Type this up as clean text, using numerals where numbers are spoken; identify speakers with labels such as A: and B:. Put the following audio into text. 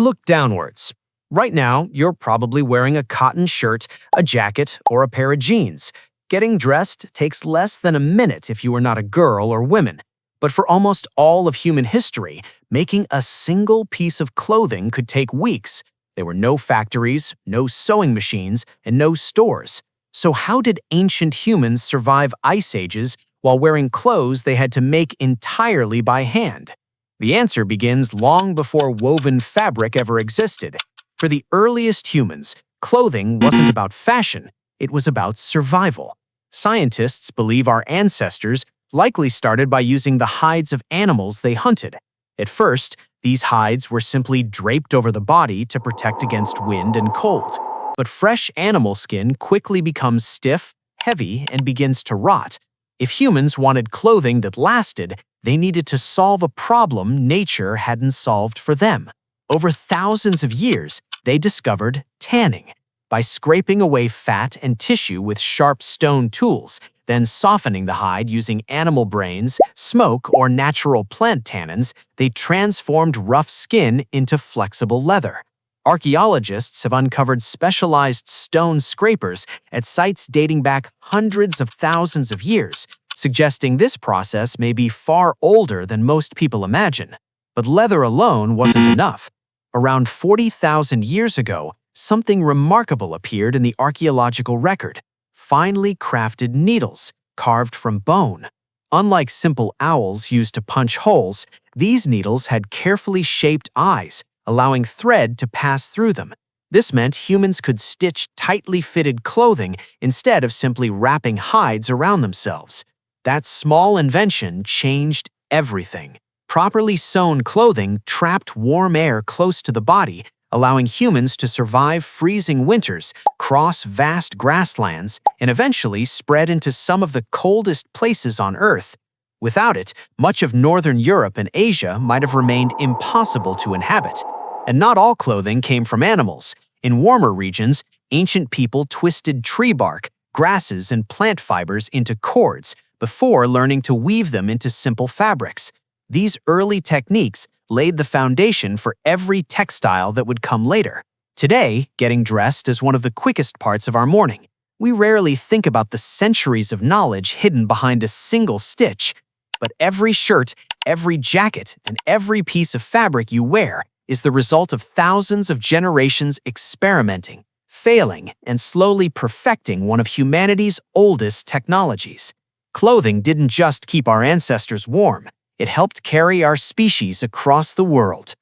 A: Look downwards. Right now, you're probably wearing a cotton shirt, a jacket, or a pair of jeans. Getting dressed takes less than a minute if you are not a girl or woman. But for almost all of human history, making a single piece of clothing could take weeks. There were no factories, no sewing machines, and no stores. So how did ancient humans survive ice ages while wearing clothes they had to make entirely by hand? The answer begins long before woven fabric ever existed. For the earliest humans, clothing wasn't about fashion, it was about survival. Scientists believe our ancestors likely started by using the hides of animals they hunted. At first, these hides were simply draped over the body to protect against wind and cold. But fresh animal skin quickly becomes stiff, heavy, and begins to rot. If humans wanted clothing that lasted, they needed to solve a problem nature hadn't solved for them. Over thousands of years, they discovered tanning. By scraping away fat and tissue with sharp stone tools, then softening the hide using animal brains, smoke, or natural plant tannins, they transformed rough skin into flexible leather. Archaeologists have uncovered specialized stone scrapers at sites dating back hundreds of thousands of years, suggesting this process may be far older than most people imagine. But leather alone wasn't enough. Around 40,000 years ago, something remarkable appeared in the archaeological record: finely crafted needles, carved from bone. Unlike simple owls used to punch holes, these needles had carefully shaped eyes, allowing thread to pass through them. This meant humans could stitch tightly fitted clothing instead of simply wrapping hides around themselves. That small invention changed everything. Properly sewn clothing trapped warm air close to the body, allowing humans to survive freezing winters, cross vast grasslands, and eventually spread into some of the coldest places on Earth. Without it, much of northern Europe and Asia might have remained impossible to inhabit. And not all clothing came from animals. In warmer regions, ancient people twisted tree bark, grasses, and plant fibers into cords before learning to weave them into simple fabrics. These early techniques laid the foundation for every textile that would come later. Today, getting dressed is one of the quickest parts of our morning. We rarely think about the centuries of knowledge hidden behind a single stitch. But every shirt, every jacket, and every piece of fabric you wear is the result of thousands of generations experimenting, failing, and slowly perfecting one of humanity's oldest technologies. Clothing didn't just keep our ancestors warm. It helped carry our species across the world.